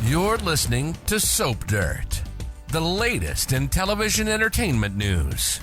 You're listening to Soap Dirt, the latest in television entertainment news.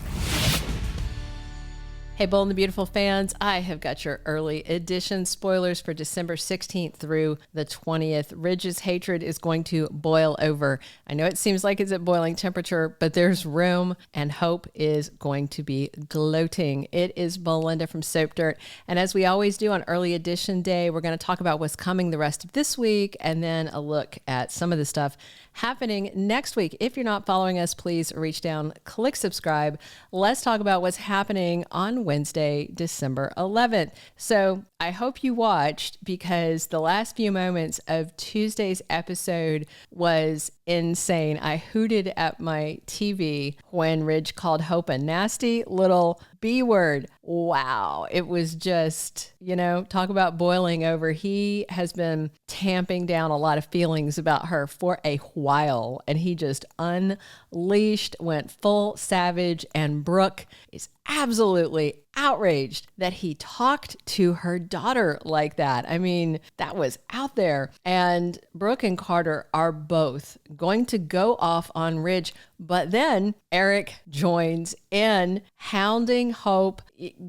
Hey, Bold and the Beautiful fans, I have got your early edition spoilers for December 16th through the 20th. Ridge's hatred is going to boil over. I know it seems like it's at boiling temperature, but there's room, and Hope is going to be gloating. It is Belinda from Soap Dirt, and as we always do on early edition day, we're going to talk about what's coming the rest of this week, and then a look at some of the stuff happening next week. If you're not following us, please reach down, click subscribe. Let's talk about what's happening on Wednesday, December 11th. So I hope you watched, because the last few moments of Tuesday's episode was insane. I hooted at my TV when Ridge called Hope a nasty little B word. Wow. It was just, talk about boiling over. He has been tamping down a lot of feelings about her for a while, and he just unleashed, went full savage, and Brooke is absolutely outraged that he talked to her daughter like that. I mean, that was out there. And Brooke and Carter are both going to go off on Ridge, but then Eric joins in, hounding Hope,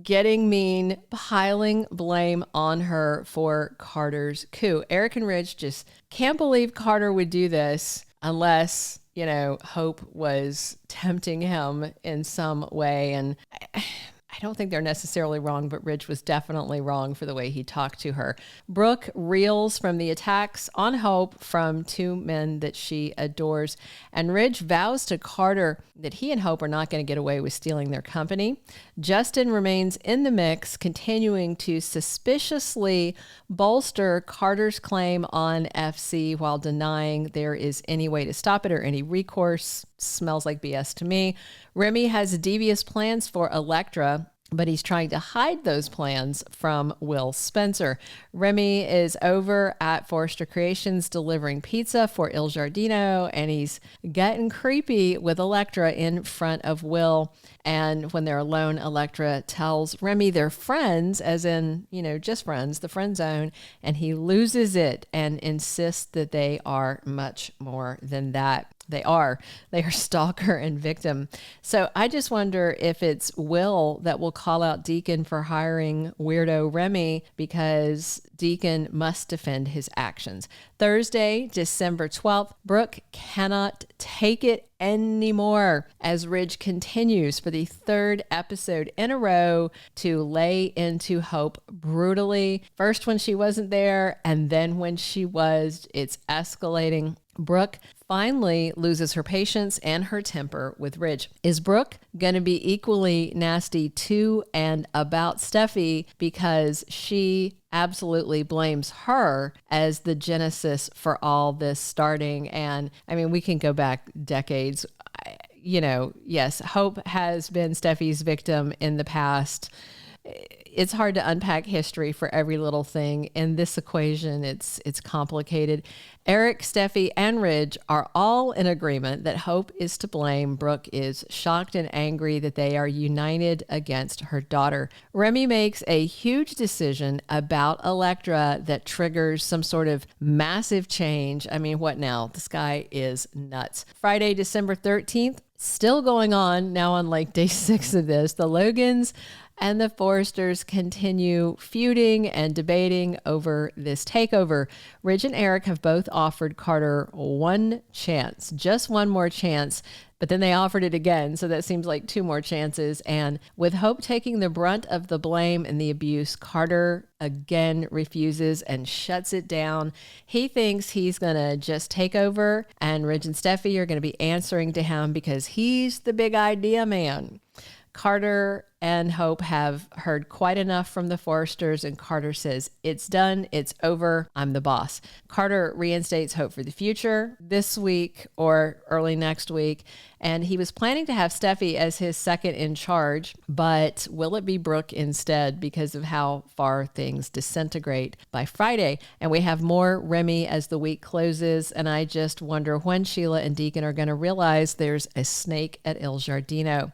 getting mean, piling blame on her for Carter's coup. Eric and Ridge just can't believe Carter would do this unless, Hope was tempting him in some way. And I don't think they're necessarily wrong, but Ridge was definitely wrong for the way he talked to her. Brooke reels from the attacks on Hope from two men that she adores, and Ridge vows to Carter that he and Hope are not going to get away with stealing their company. Justin remains in the mix, continuing to suspiciously bolster Carter's claim on FC while denying there is any way to stop it or any recourse. Smells like BS to me. Remy has devious plans for Electra, but he's trying to hide those plans from Will Spencer. Remy is over at Forrester Creations delivering pizza for Il Giardino, and he's getting creepy with Electra in front of Will. And when they're alone, Electra tells Remy they're friends, as in, just friends, the friend zone, and he loses it and insists that they are much more than that. They are stalker and victim. So I just wonder if it's Will that will call out Deacon for hiring weirdo Remy, because Deacon must defend his actions. Thursday, December 12th, Brooke cannot take it anymore as Ridge continues for the third episode in a row to lay into Hope brutally. First when she wasn't there, and then when she was. It's escalating. Brooke finally loses her patience and her temper with Ridge. Is Brooke going to be equally nasty to and about Steffy, because she absolutely blames her as the genesis for all this starting? And I mean, we can go back decades. Yes, Hope has been Steffy's victim in the past. It's hard to unpack history for every little thing. In this equation, it's complicated. Eric, Steffy, and Ridge are all in agreement that Hope is to blame. Brooke is shocked and angry that they are united against her daughter. Remy makes a huge decision about Electra that triggers some sort of massive change. I mean, what now? This guy is nuts. Friday, December 13th, still going on now on like day 6 of this. The Logans and the Forresters continue feuding and debating over this takeover. Ridge and Eric have both offered Carter one chance, just one more chance, but then they offered it again, so that seems like 2 more chances. And with Hope taking the brunt of the blame and the abuse, Carter again refuses and shuts it down. He thinks he's going to just take over, and Ridge and Steffy are going to be answering to him because he's the big idea man. Carter and Hope have heard quite enough from the Forresters, and Carter says, "It's done. It's over. I'm the boss." Carter reinstates Hope for the future this week or early next week, and he was planning to have Steffy as his second in charge, but will it be Brooke instead because of how far things disintegrate by Friday? And we have more Remy as the week closes, and I just wonder when Sheila and Deacon are going to realize there's a snake at Il Giardino.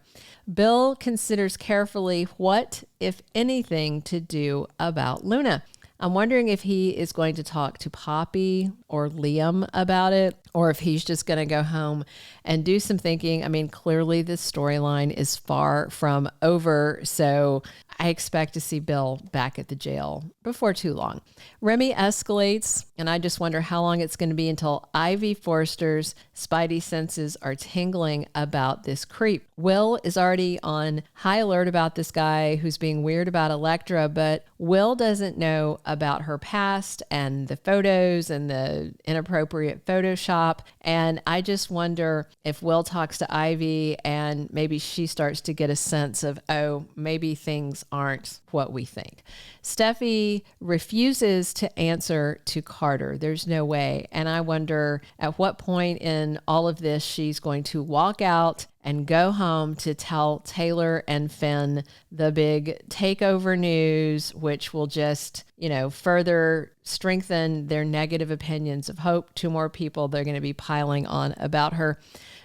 Bill considers carefully what, if anything, to do about Luna. I'm wondering if he is going to talk to Poppy or Liam about it, or if he's just going to go home and do some thinking. I mean, clearly this storyline is far from over, so I expect to see Bill back at the jail before too long. Remy escalates, and I just wonder how long it's going to be until Ivy Forrester's spidey senses are tingling about this creep. Will is already on high alert about this guy who's being weird about Electra, but Will doesn't know about her past and the photos and the inappropriate Photoshop. And I just wonder if Will talks to Ivy and maybe she starts to get a sense of, oh, maybe things aren't what we think. Steffy refuses to answer to Carter. There's no way. And I wonder at what point in all of this she's going to walk out and go home to tell Taylor and Finn the big takeover news, which will just, further strengthen their negative opinions of Hope. 2 more people they're going to be piling on about her.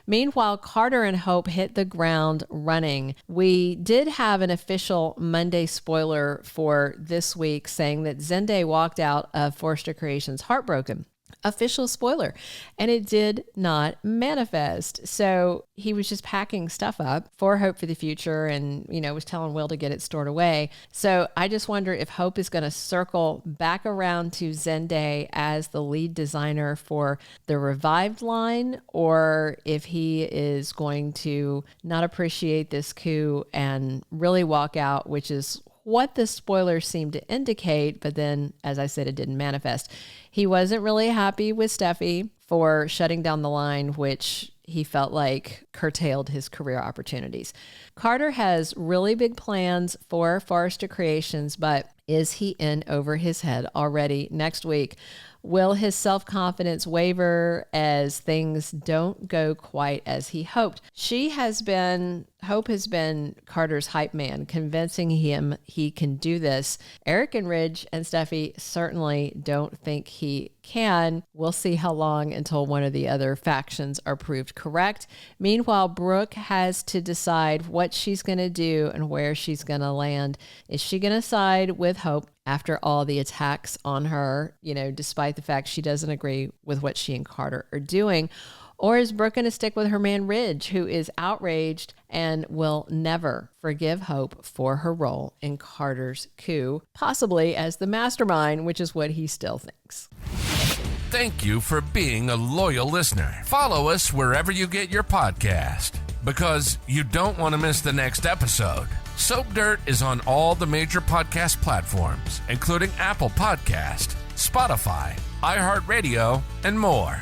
Meanwhile, Carter and Hope hit the ground running. We did have an official Monday spoiler for this week saying that Zende walked out of Forrester Creations heartbroken. Official spoiler. And it did not manifest. So he was just packing stuff up for Hope for the future and, was telling Will to get it stored away. So I just wonder if Hope is going to circle back around to Zende as the lead designer for the revived line, or if he is going to not appreciate this coup and really walk out, which is what the spoilers seem to indicate. But then, as I said, it didn't manifest. He wasn't really happy with Steffy for shutting down the line, which he felt like curtailed his career opportunities. Carter has really big plans for Forrester Creations, but is he in over his head already? Next week, will his self-confidence waver as things don't go quite as he hoped? Hope has been Carter's hype man, convincing him he can do this. Eric and Ridge and Steffy certainly don't think he can. We'll see how long until one of the other factions are proved correct. Meanwhile, Brooke has to decide what she's going to do and where she's going to land. Is she going to side with Hope after all the attacks on her, despite the fact she doesn't agree with what she and Carter are doing? Or is Brooke going to stick with her man Ridge, who is outraged and will never forgive Hope for her role in Carter's coup, possibly as the mastermind, which is what he still thinks. Thank you for being a loyal listener. Follow us wherever you get your podcast, because you don't want to miss the next episode. Soap Dirt is on all the major podcast platforms, including Apple Podcast, Spotify, iHeartRadio, and more.